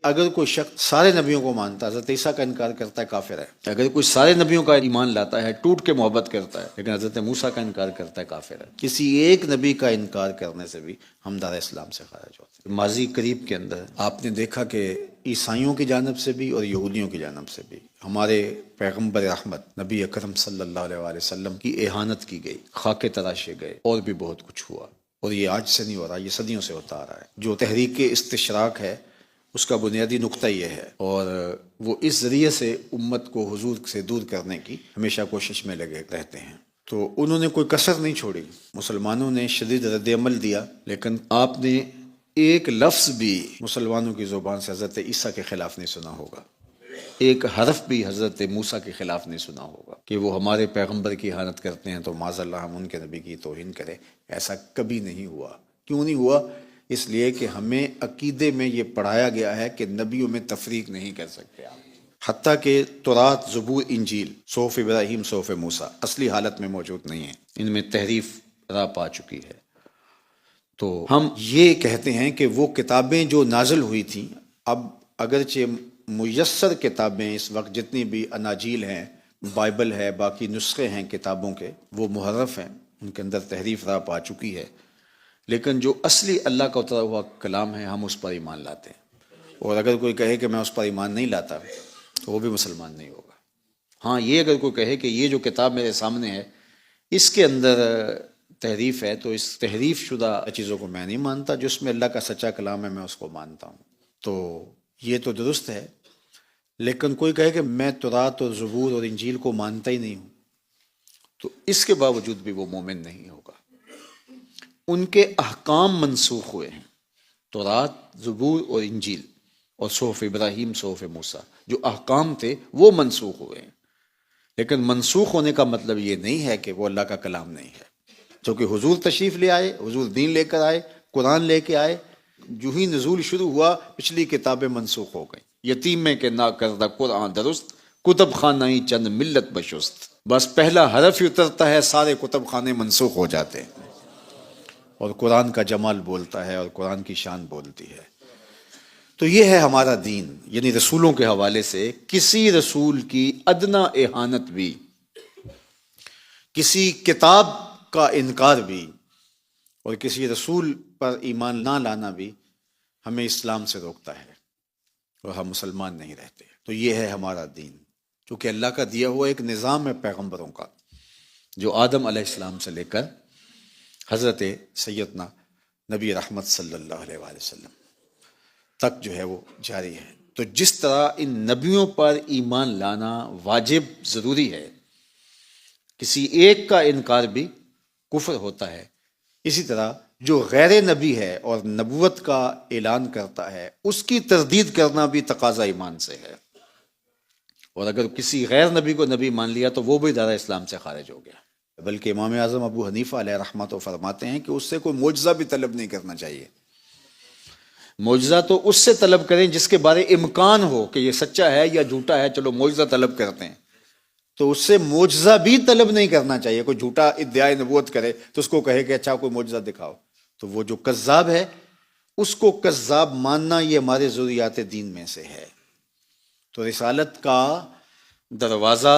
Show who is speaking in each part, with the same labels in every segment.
Speaker 1: اگر کوئی شخص سارے نبیوں کو مانتا ہے، حضرت عیسیٰ کا انکار کرتا ہے، کافر ہے۔ اگر کوئی سارے نبیوں کا ایمان لاتا ہے، ٹوٹ کے محبت کرتا ہے، لیکن حضرت موسیٰ کا انکار کرتا ہے، کافر ہے۔ کسی ایک نبی کا انکار کرنے سے بھی ہم دار اسلام سے خارج ہوتے ہیں۔ ماضی قریب کے اندر آپ نے دیکھا کہ عیسائیوں کی جانب سے بھی اور یہودیوں کی جانب سے بھی ہمارے پیغمبر رحمت نبی اکرم صلی اللہ علیہ وآلہ وسلم کی اہانت کی گئی، خاکے تراشے گئے، اور بھی بہت کچھ ہوا، اور یہ آج سے نہیں ہو رہا، یہ صدیوں سے ہوتا آ رہا ہے۔ جو تحریک استشراق ہے اس کا بنیادی نقطہ یہ ہے، اور وہ اس ذریعے سے امت کو حضور سے دور کرنے کی ہمیشہ کوشش میں لگے رہتے ہیں۔ تو انہوں نے کوئی کسر نہیں چھوڑی، مسلمانوں نے شدید رد عمل دیا، لیکن آپ نے ایک لفظ بھی مسلمانوں کی زبان سے حضرت عیسیٰ کے خلاف نہیں سنا ہوگا، ایک حرف بھی حضرت موسیٰ کے خلاف نہیں سنا ہوگا کہ وہ ہمارے پیغمبر کی اہانت کرتے ہیں تو معاذ اللہ ہم ان کے نبی کی توہین کریں۔ ایسا کبھی نہیں ہوا۔ کیوں نہیں ہوا؟ اس لیے کہ ہمیں عقیدے میں یہ پڑھایا گیا ہے کہ نبیوں میں تفریق نہیں کر سکتے آپ، حتیٰ کہ تورات، زبور، انجیل، صحف ابراہیم، صحف موسیٰ اصلی حالت میں موجود نہیں ہیں، ان میں تحریف راہ پا چکی ہے۔ تو ہم یہ کہتے ہیں کہ وہ کتابیں جو نازل ہوئی تھیں، اب اگرچہ میسر کتابیں اس وقت جتنی بھی اناجیل ہیں، بائبل ہے، باقی نسخے ہیں کتابوں کے، وہ محرف ہیں، ان کے اندر تحریف راہ پا چکی ہے، لیکن جو اصلی اللہ کا اترا ہوا کلام ہے ہم اس پر ایمان لاتے ہیں۔ اور اگر کوئی کہے کہ میں اس پر ایمان نہیں لاتا تو وہ بھی مسلمان نہیں ہوگا۔ ہاں، یہ اگر کوئی کہے کہ یہ جو کتاب میرے سامنے ہے اس کے اندر تحریف ہے، تو اس تحریف شدہ چیزوں کو میں نہیں مانتا، جو اس میں اللہ کا سچا کلام ہے میں اس کو مانتا ہوں، تو یہ تو درست ہے۔ لیکن کوئی کہے کہ میں تورات اور زبور اور انجیل کو مانتا ہی نہیں ہوں، تو اس کے باوجود بھی وہ مومن نہیں ہوگا۔ ان کے احکام منسوخ ہوئے ہیں، تورات، زبور اور انجیل اور صحف ابراہیم، صحف موسیٰ، جو احکام تھے وہ منسوخ ہوئے ہیں، لیکن منسوخ ہونے کا مطلب یہ نہیں ہے کہ وہ اللہ کا کلام نہیں ہے۔ چونکہ حضور تشریف لے آئے، حضور دین لے کر آئے، قرآن لے کے آئے، جو ہی نزول شروع ہوا پچھلی کتابیں منسوخ ہو گئیں۔ یتیم میں کہ نا کردہ قرآن درست، کتب خانہ چند ملت بشست۔ بس پہلا حرف ہی اترتا ہے، سارے کتب خانے منسوخ ہو جاتے ہیں، اور قرآن کا جمال بولتا ہے اور قرآن کی شان بولتی ہے۔ تو یہ ہے ہمارا دین، یعنی رسولوں کے حوالے سے کسی رسول کی ادنا اہانت بھی، کسی کتاب کا انکار بھی، اور کسی رسول پر ایمان نہ لانا بھی ہمیں اسلام سے روکتا ہے، اور ہم مسلمان نہیں رہتے۔ تو یہ ہے ہمارا دین، چونکہ اللہ کا دیا ہوا ایک نظام ہے پیغمبروں کا، جو آدم علیہ السلام سے لے کر حضرت سیدنا نبی رحمت صلی اللہ علیہ وآلہ وسلم تک جو ہے وہ جاری ہے۔ تو جس طرح ان نبیوں پر ایمان لانا واجب ضروری ہے، کسی ایک کا انکار بھی کفر ہوتا ہے، اسی طرح جو غیر نبی ہے اور نبوت کا اعلان کرتا ہے اس کی تردید کرنا بھی تقاضا ایمان سے ہے، اور اگر کسی غیر نبی کو نبی مان لیا تو وہ بھی دائرہ اسلام سے خارج ہو گیا۔ بلکہ امام اعظم ابو حنیفہ علیہ رحمۃ فرماتے ہیں کہ اس سے کوئی معجزہ بھی طلب نہیں کرنا چاہیے۔ معجزہ تو اس سے طلب کریں جس کے بارے امکان ہو کہ یہ سچا ہے یا جھوٹا ہے، چلو معجزہ طلب کرتے ہیں، تو اس سے معجزہ بھی طلب نہیں کرنا چاہیے۔ کوئی جھوٹا ادعائے نبوت کرے تو اس کو کہے کہ اچھا کوئی معجزہ دکھاؤ، تو وہ جو کذاب ہے اس کو کذاب ماننا یہ ہمارے ضروریات دین میں سے ہے۔ تو رسالت کا دروازہ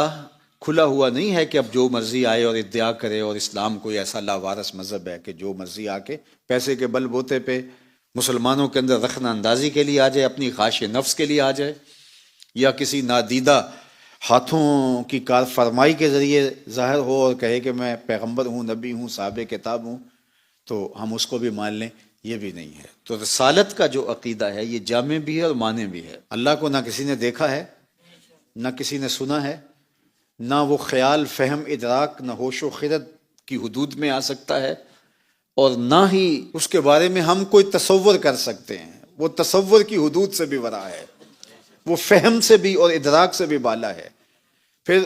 Speaker 1: کھلا ہوا نہیں ہے کہ اب جو مرضی آئے اور ادعا کرے، اور اسلام کوئی ایسا لاوارث مذہب ہے کہ جو مرضی آ کے پیسے کے بل بوتے پہ مسلمانوں کے اندر رخنہ اندازی کے لیے آ جائے، اپنی خواہش نفس کے لیے آ جائے، یا کسی نادیدہ ہاتھوں کی کار فرمائی کے ذریعے ظاہر ہو اور کہے کہ میں پیغمبر ہوں، نبی ہوں، صاحب کتاب ہوں، تو ہم اس کو بھی مان لیں، یہ بھی نہیں ہے۔ تو رسالت کا جو عقیدہ ہے یہ جامع بھی ہے اور مانع بھی ہے۔ اللہ کو نہ کسی نے دیکھا ہے، نہ کسی نے سنا ہے، نہ وہ خیال، فہم، ادراک، نہ ہوش و خرد کی حدود میں آ سکتا ہے، اور نہ ہی اس کے بارے میں ہم کوئی تصور کر سکتے ہیں۔ وہ تصور کی حدود سے بھی ورا ہے، وہ فہم سے بھی اور ادراک سے بھی بالا ہے۔ پھر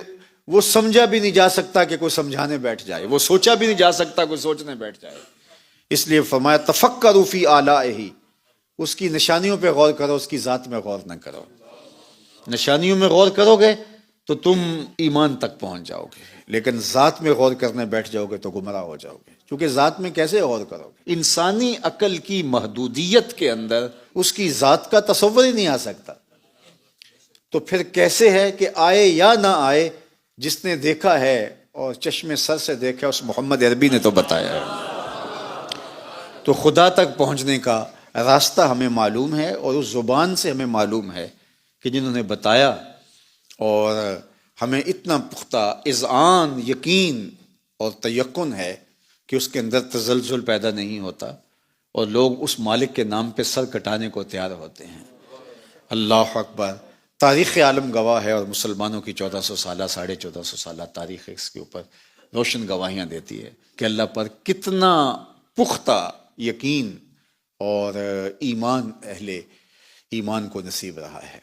Speaker 1: وہ سمجھا بھی نہیں جا سکتا کہ کوئی سمجھانے بیٹھ جائے، وہ سوچا بھی نہیں جا سکتا کوئی سوچنے بیٹھ جائے۔ اس لیے فرمایا تفکروا فی آلائہ، اس کی نشانیوں پہ غور کرو، اس کی ذات میں غور نہ کرو۔ نشانیوں میں غور کرو گے تو تم ایمان تک پہنچ جاؤ گے، لیکن ذات میں غور کرنے بیٹھ جاؤ گے تو گمراہ ہو جاؤ گے، کیونکہ ذات میں کیسے غور کرو گے؟ انسانی عقل کی محدودیت کے اندر اس کی ذات کا تصور ہی نہیں آ سکتا، تو پھر کیسے ہے کہ آئے یا نہ آئے، جس نے دیکھا ہے اور چشم سر سے دیکھا اس محمد عربی نے تو بتایا ہے۔ تو خدا تک پہنچنے کا راستہ ہمیں معلوم ہے، اور اس زبان سے ہمیں معلوم ہے کہ جنہوں نے بتایا، اور ہمیں اتنا پختہ اذعان، یقین اور تیقن ہے کہ اس کے اندر تزلزل پیدا نہیں ہوتا، اور لوگ اس مالک کے نام پہ سر کٹانے کو تیار ہوتے ہیں۔ اللہ اکبر۔ تاریخ عالم گواہ ہے، اور مسلمانوں کی 1400 سالہ 1450 سالہ تاریخ اس کے اوپر روشن گواہیاں دیتی ہے کہ اللہ پر کتنا پختہ یقین اور ایمان اہل ایمان کو نصیب رہا ہے۔